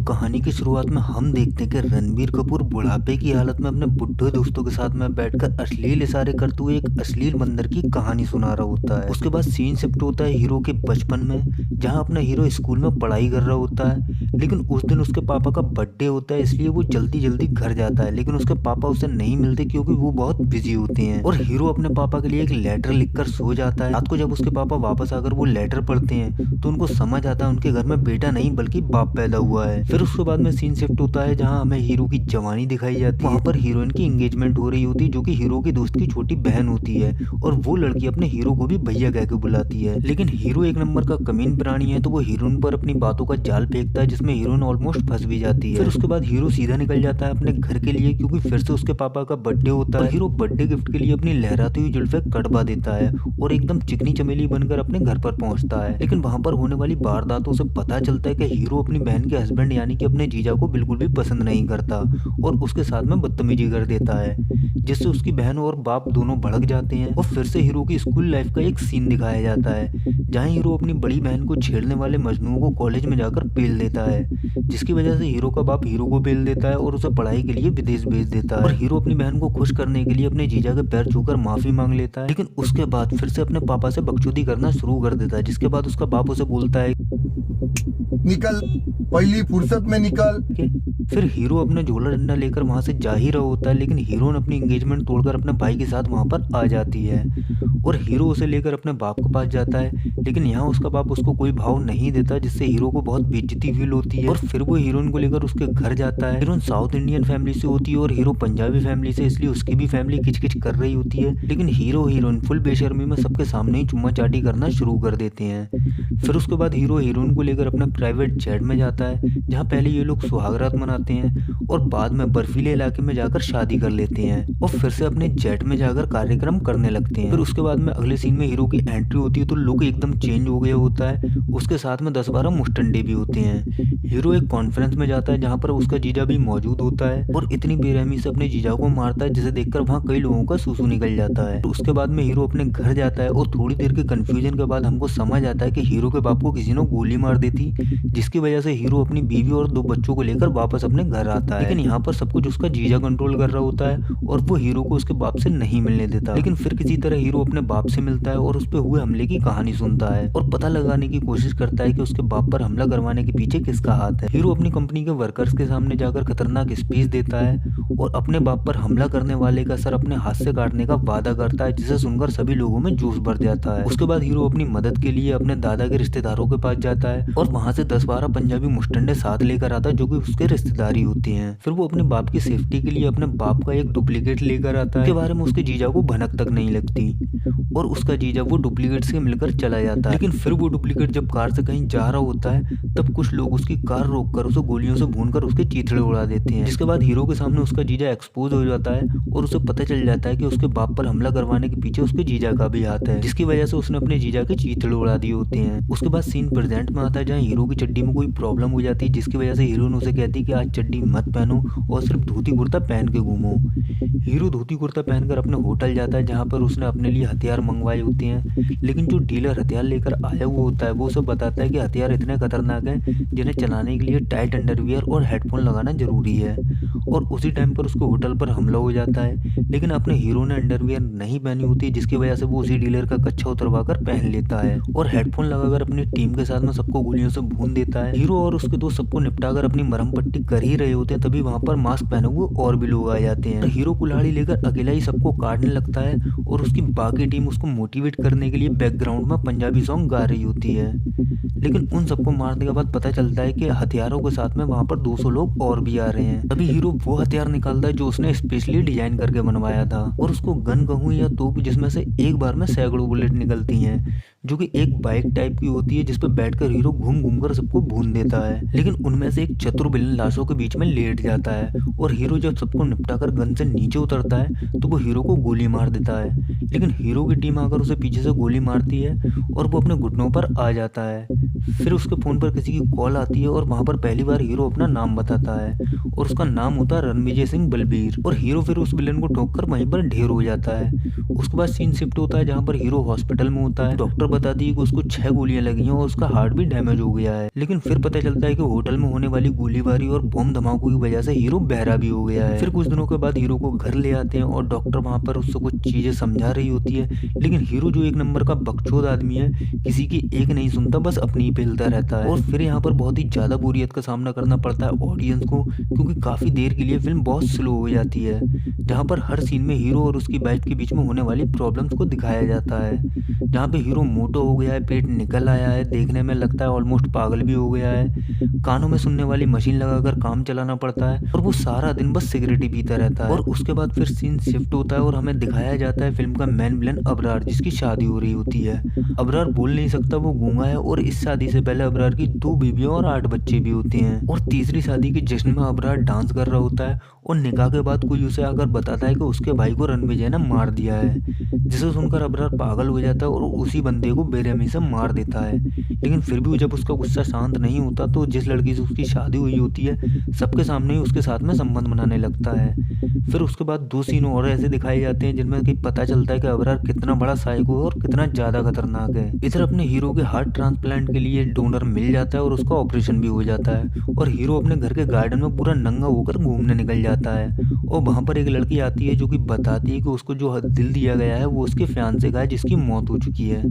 कहानी की शुरुआत में हम देखते हैं कि रणबीर कपूर बुढ़ापे की हालत में अपने बुड्ढे दोस्तों के साथ में बैठकर अश्लील इशारे करते हुए एक अश्लील बंदर की कहानी सुना रहा होता है। उसके बाद सीन शिफ्ट होता है हीरो के बचपन में, जहां अपना हीरो स्कूल में पढ़ाई कर रहा होता है। लेकिन उस दिन उसके पापा का बर्थडे होता है, इसलिए वो जल्दी जल्दी घर जाता है। लेकिन उसके पापा उसे नहीं मिलते क्योंकि वो बहुत बिजी होते हैं। और हीरो अपने पापा के लिए एक लेटर लिखकर सो जाता है। रात को जब उसके पापा वापस आकर वो लेटर पढ़ते हैं तो उनको समझ आता है उनके घर में बेटा नहीं बल्कि बाप पैदा हुआ है। फिर उसके बाद में सीन शिफ्ट होता है जहां हमें हीरो की जवानी दिखाई जाती है। वहां पर हीरोइन की एंगेजमेंट हो रही होती है, जो कि हीरो के दोस्त की छोटी बहन होती है। और वो लड़की अपने हीरो को भी भैया कह के बुलाती है। लेकिन हीरो एक नंबर का कमीन प्राणी है, तो वो हीरोइन पर अपनी बातों का जाल फेंकता है, जिसमें हीरोइन ऑलमोस्ट फंस भी जाती है। फिर उसके बाद हीरो सीधा निकल जाता है अपने घर के लिए, क्योंकि फिर से उसके पापा का बर्थडे होता है। हीरो बर्थडे गिफ्ट के लिए अपनी लहराती हुई जुल्फे कटवा देता है और एकदम चिकनी चमेली बनकर अपने घर पर पहुंचता है। लेकिन वहां पर होने वाली वारदातों से पता चलता है कि हीरो अपनी बहन के हस्बैंड यानी कि अपने जीजा को बिल्कुल भी पसंद नहीं करता और उसके साथ में बदतमीजी कर देता है, जिससे उसकी बहन और बाप दोनों भड़क जाते हैं। और फिर से हीरो की स्कूल लाइफ का एक सीन दिखाया जाता है, जहां हीरो अपनी बड़ी बहन को छेड़ने वाले मजनू को कॉलेज में जाकर पेल देता है, जिसकी वजह से हीरो का बाप हीरो को पेल देता है और उसे पढ़ाई के लिए विदेश भेज देता है। और हीरो अपनी बहन को खुश करने के लिए अपने जीजा के पैर छूकर माफी मांग लेता है। लेकिन उसके बाद फिर से अपने पापा से बकचोदी करना शुरू कर देता है, जिसके बाद उसका बाप उसे बोलता है निकल, पहली फुर्सत में निकल। फिर हीरो अपना झोला डंडा लेकर वहां से जा ही रहा होता है, लेकिन हीरोइन अपनी एंगेजमेंट तोड़कर अपने भाई के साथ वहां पर आ जाती है और हीरो उसे लेकर अपने बाप के पास जाता है। लेकिन यहाँ उसका बाप उसको कोई भाव नहीं देता, जिससे हीरो को बहुत बेइज्जती फील होती है। और फिर वो हीरोइन को लेकर उसके घर जाता है। हीरोइन साउथ इंडियन फैमिली से होती है और हीरो पंजाबी फैमिली से, इसलिए उसकी भी फैमिली किचकिच कर रही होती है। लेकिन हीरो हीरोइन फुल बेशर्मी में सबके सामने ही चुम्मा चाटी करना शुरू कर देते हैं। फिर उसके बाद हीरो हीरोइन को लेकर अपना प्राइवेट जेट में जाता है, जहाँ पहले ये लोग सुहागरात मनाते हैं और बाद में बर्फीले इलाके में जाकर शादी कर लेते हैं और फिर से अपने जेट में जाकर कार्यक्रम करने लगते हैं। फिर उसके बाद में अगले सीन में हीरो की एंट्री होती है, तो लुक एकदम चेंज हो गया होता है। उसके साथ में 10-12 मुस्टंडे भी होते हैं। हीरो एक कॉन्फ्रेंस में जाता है, जहाँ पर उसका जीजा भी मौजूद होता है और इतनी बेरहमी से अपने जीजा को मारता है, जिसे देखकर वहाँ कई लोगों का सूसू निकल जाता है। तो उसके बाद में हीरो अपने घर जाता है और थोड़ी देर के कंफ्यूजन के बाद हमको समझ आता है कि हीरो के बाप को किसी ने गोली मार दी थी, जिसकी वजह से हीरो अपनी बीवी और 2 बच्चों को लेकर वापस अपने घर आता है। लेकिन यहाँ पर सब कुछ उसका जीजा कंट्रोल कर रहा होता है और वो हीरो को उसके बाप से नहीं मिलने देता। लेकिन फिर किसी तरह हीरो अपने बाप से मिलता है और उस पे हुए हमले की कहानी सुनता है और पता लगाने की कोशिश करता है कि उसके बाप पर हमला करवाने के पीछे किसका हाथ है। हीरो अपनी कंपनी के वर्कर्स के सामने जाकर खतरनाक स्पीच देता है और अपने बाप पर हमला करने वाले का सर अपने हाथ से काटने का वादा करता है, जिसे सुनकर सभी लोगों में जोश भर जाता है। उसके बाद हीरो अपनी मदद के लिए अपने दादा के रिश्तेदारों के पास जाता है और वहां से 10-12 पंजाबी मुस्टंडे साथ लेकर आता है, जो कि उसके रिश्तेदारी होती हैं। फिर वो अपने बाप की सेफ्टी के लिए अपने बाप का एक डुप्लीकेट लेकर आता है, के बारे में उसके जीजा को भनक तक नहीं लगती और उसका जीजा वो डुप्लीकेट से मिलकर चला जाता है। लेकिन फिर वो डुप्लीकेट जब कार से कहीं जा रहा होता है, तब कुछ लोग उसकी कार रोककर उसे गोलियों से भूनकर उसके चीथड़े उड़ा देते हैं, जिसके बाद हीरो के सामने उसका जीजा एक्सपोज हो जाता है और उसे पता चल जाता है कि उसके बाप पर हमला करवाने के पीछे उसके जीजा का भी हाथ है, जिसकी वजह से उसने अपने जीजा के चीथड़े उड़ा दिए होते हैं। उसके बाद सीन प्रेजेंट में आता है, जहाँ हीरो की चड्डी में कोई प्रॉब्लम हो जाती है, जिसकी वजह से हीरो ने उसे कहती है कि आज चड्डी मत पहनो और सिर्फ धोती कुर्ता पहन के घूमो। हीरो धोती कुर्ता पहनकर अपने होटल जाता है, जहाँ पर उसने अपने लिए हथियार मंगवाए होते हैं। लेकिन जो डीलर हथियार लेकर आया हुआ होता है, वो उसे बताता है कि हथियार इतने खतरनाक हैं जिन्हें चलाने के लिए टाइट अंडरवियर और हेडफोन लगाना जरूरी है। और उसी टाइम पर उसके होटल पर हमला हो जाता है, लेकिन अपने हीरो ने अंडरवियर नहीं पहनी होती, जिसकी वजह से वो उसी डीलर का कच्छा उतरवा कर पहन लेता है और हेडफोन लगाकर अपनी टीम के साथ में सबको गोलियों से भून देता है। हीरो और उसके दोस्त सबको निपटाकर अपनी मरहम पट्टी कर ही रहे होते हैं, तभी वहां पर मास्क पहने हुए और भी लोग आ जाते हैं। हीरो कुल्हाड़ी लेकर अकेला ही सबको काटने लगता है और उसकी बाकी टीम उसको मोटिवेट करने के लिए बैकग्राउंड में पंजाबी सॉन्ग गा रही होती है। लेकिन उन सबको मारने के बाद पता चलता है कि हथियारों के साथ में वहां पर 200 लोग और भी आ रहे हैं। तभी हीरो वो हथियार निकालता है जो उसने स्पेशली डिजाइन करके बनवाया था और उसको गन कहूँ या तोप, जिसमें से एक बार में सैकड़ों बुलेट निकलती हैं, जो कि एक बाइक टाइप की होती है, जिसपे बैठकर हीरो घूम घूम कर सबको भून देता है। लेकिन उनमें से एक चतुर विलन लाशों के बीच में लेट जाता है और हीरो जब सबको निपटाकर गन से नीचे उतरता है तो वो हीरो को गोली मार देता है। लेकिन हीरो की टीम आकर उसे पीछे से गोली मारती है और वो अपने घुटनों पर आ जाता है। फिर उसके फोन पर किसी की कॉल आती है और वहां पर पहली बार हीरो अपना नाम बताता है और उसका नाम होता है रणविजय सिंह बलबीर। और हीरो फिर उस विलन को ठोककर वहीं पर ढेर हो जाता है। उसके बाद सीन शिफ्ट होता है, जहाँ पर हीरो हॉस्पिटल में होता है। डॉक्टर बताती है कि उसको 6 गोलियां लगी हैं और उसका हार्ट भी डैमेज हो गया है। लेकिन फिर पता चलता है कि होटल में होने वाली गोलीबारी और बम धमाकों की वजह से हीरो बहरा भी हो गया है। फिर कुछ दिनों के बाद हीरो को घर ले आते हैं और डॉक्टर वहां पर उससे कुछ चीजें समझा रही होती है, लेकिन हीरो जो एक नंबर का बकचोद आदमी है, किसी की एक नहीं सुनता, बस अपनी ही पेलता रहता है। और फिर यहाँ पर बहुत ही ज्यादा बोरियत का सामना करना पड़ता है ऑडियंस को, क्योंकि काफी देर के लिए फिल्म बहुत स्लो हो जाती है, जहाँ पर हर सीन में हीरो और उसकी वाइफ के बीच में होने वाली प्रॉब्लम्स को दिखाया जाता है। जहाँ पे हीरो मोटो हो गया है, पेट निकल आया है, देखने में लगता है ऑलमोस्ट पागल भी हो गया है, कानों में सुनने वाली मशीन लगाकर काम चलाना पड़ता है और वो सारा दिन बस सिगरेट ही पीता रहता है। और उसके बाद फिर सीन शिफ्ट होता है और हमें दिखाया जाता है फिल्म का मेन विलन अबरार, जिसकी शादी हो रही होती है। अबरार बोल नहीं सकता, वो गूंगा है और इस शादी से पहले अबरार की 2 बीवियां और 8 बच्चे भी होते हैं। और तीसरी शादी के जश्न में अबरार डांस कर रहा होता है और निकाह के बाद कोई उसे आकर बताता है कि उसके भाई को रणविजय ने मार दिया है, जिसे सुनकर अबरार पागल हो जाता है और उसी बंदे को बेरहमी से मार देता है। लेकिन फिर भी जब उसका गुस्सा शांत नहीं होता तो जिस लड़की से उसकी शादी हुई होती है, सबके सामने ही उसके साथ में संबंध बनाने लगता है। फिर उसके बाद 2 सीन और ऐसे दिखाए जाते हैं जिनमें कि पता चलता है कि अबरार कितना बड़ा साइको है और कितना ज्यादा खतरनाक है। इधर अपने हीरो के हार्ट ट्रांसप्लांट के लिए डोनर मिल जाता है और उसका ऑपरेशन भी हो जाता है और हीरो अपने घर के गार्डन में पूरा नंगा होकर घूमने निकल जाता है। और वहां पर एक लड़की आती है जो कि बताती है कि उसको जो दिल दिया गया है वो उसके फियांसे का है, जिसकी मौत हो चुकी है।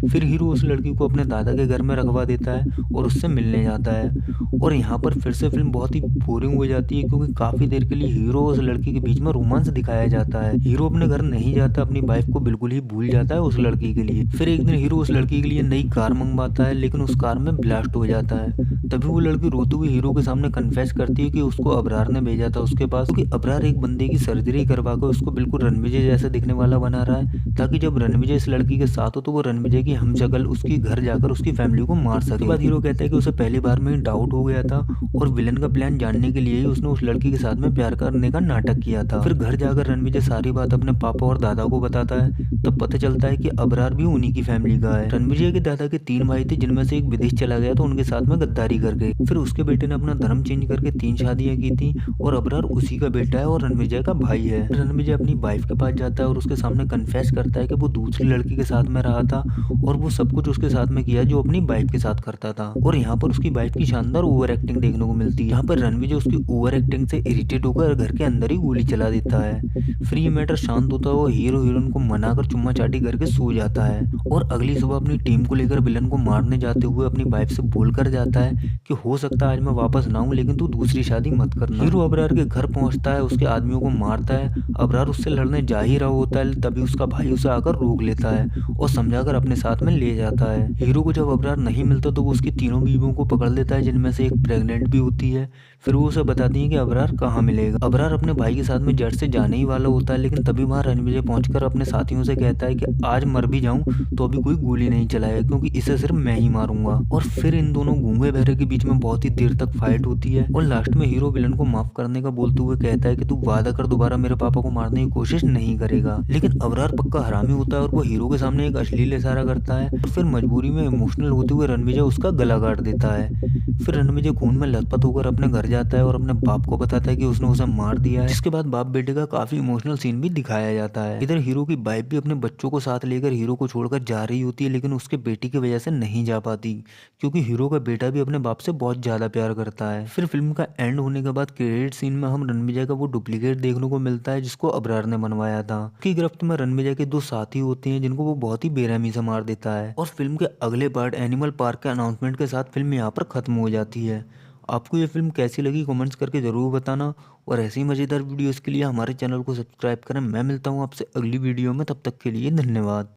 फिर हीरो उस लड़की को अपने दादा के घर में रखवा देता है और उससे मिलने जाता है। और यहाँ पर फिर से फिल्म बहुत ही बोरिंग हो जाती है, क्योंकि काफी देर के लिए हीरो और उस लड़की के बीच में रोमांस दिखाया जाता है। हीरो अपने घर नहीं जाता, अपनी वाइफ को बिल्कुल ही भूल जाता है उस लड़की के लिए। फिर एक दिन हीरो उस लड़की के लिए नई कार मंगवाता है, लेकिन उस कार में ब्लास्ट हो जाता है। तभी वो लड़की रोते हुए हीरो के सामने कन्फेस करती है कि उसको अबरार ने भेजा था उसके पास, क्योंकि अबरार एक बंदे की सर्जरी करवा कर उसको बिल्कुल रणविजय जैसे दिखने वाला बना रहा है, ताकि जब रणविजय इस लड़की के साथ हो तो वो रणविजय की हमशक्ल उसकी घर जाकर उसकी फैमिली को मार सके। उसके बाद हीरो कहता है कि उसे पहली बार में ही डाउट हो गया था और विलन का प्लान जानने के लिए ही उसने उस लड़की के साथ में प्यार करने का नाटक किया था। फिर घर जाकर रणविजय सारी बात अपने पापा और दादा को बताता है। तब पता चलता है कि अबरार भी उन्हीं की फैमिली का है। रणविजय के दादा के 3 भाई थे, जिनमें से एक विदेश चला गया तो उनके साथ में गद्दारी कर गए। फिर उसके बेटे ने अपना धर्म चेंज करके 3 शादियां की थी और अबरार उसी का बेटा है और रणविजय का भाई है। रणविजय अपनी वाइफ के पास जाता है और उसके सामने कन्फेस करता है कि वो दूसरी लड़की के साथ में रहा था और वो सब कुछ उसके साथ में किया जो अपनी वाइफ के साथ करता था। और यहाँ पर उसकी वाइफ की शानदार ओवर एक्टिंग देखने को मिलती है। यहाँ पर रणविजय उसकी ओवर एक्टिंग से इरिटेट होकर घर के अंदर ही गोली चला देता है। फिर ये मैटर शांत होता है और हीरो हीरोइन को मनाकर चुम्मा चाटी करके सो जाता है और अगली सुबह अपनी टीम को लेकर विलन को मारने जाते हुए अपनी वाइफ से बोलकर जाता है कि हो सकता है आज मैं वापस ना आऊं, लेकिन तू दूसरी शादी मत करना। हीरो अबरार के घर पहुंचता है, उसके आदमियों को मारता है। अबरार उससे लड़ने जा ही रहा होता है, तभी उसका भाई उसे आकर रोक लेता है और समझाकर अपने साथ में ले जाता है। हीरो को जब अबरार नहीं मिलता तो वो उसकी तीनों बीवियों को पकड़ लेता है, जिनमें से एक प्रेग्नेंट भी होती है। फिर वो उसे बताती है कि अबरार कहाँ मिलेगा। अबरार अपने भाई के साथ में जट से जाने ही वाला होता है, लेकिन तभी वहां रणविजय पहुंचकर अपने साथियों से कहता है कि आज मर भी जाऊं तो अभी कोई गोली नहीं चलाएगा, क्योंकि इसे सिर्फ मैं ही मारूंगा। और फिर इन दोनों गूंगे बहरे के बीच में बहुत ही देर तक फाइट होती है और लास्ट में हीरो विलन को माफ करने का बोलते हुए कहता है कि तू वादा कर दोबारा मेरे पापा को मारने की कोशिश नहीं करेगा। लेकिन अबरार पक्का हरामी होता है और वो हीरो के सामने एक अश्लील इशारा करता है और फिर मजबूरी में इमोशनल होते हुए रणविजय उसका गला काट देता है। फिर रणविजय खून में लथपथ होकर अपने घर जाता है और अपने बाप को बताता है कि उसने उसे मार दिया है, जिसके बाद बाप बेटे का काफी इमोशनल सीन भी दिखाया जाता है। इधर हीरो की वाइफ भी अपने बच्चों को साथ लेकर हीरो को छोड़कर जा रही होती है, लेकिन उसके बेटी की वजह से नहीं जा पाती, क्योंकि हीरो का बेटा भी अपने बाप से बहुत ज्यादा प्यार करता है। फिर फिल्म का एंड होने के बाद क्रेडिट सीन में हम रणविजय का वो डुप्लीकेट देखने को मिलता है जिसको अबरार ने बनवाया था। उसकी गिरफ्त में रणविजय के 2 साथी होते हैं जिनको वो बहुत ही बेरहमी से मार देता है। और फिल्म के अगले पार्ट एनिमल पार्क के अनाउंसमेंट के साथ फिल्म यहाँ पर खत्म हो जाती है। आपको ये फिल्म कैसी लगी कमेंट्स करके ज़रूर बताना और ऐसी ही मज़ेदार वीडियोस के लिए हमारे चैनल को सब्सक्राइब करें। मैं मिलता हूँ आपसे अगली वीडियो में, तब तक के लिए धन्यवाद।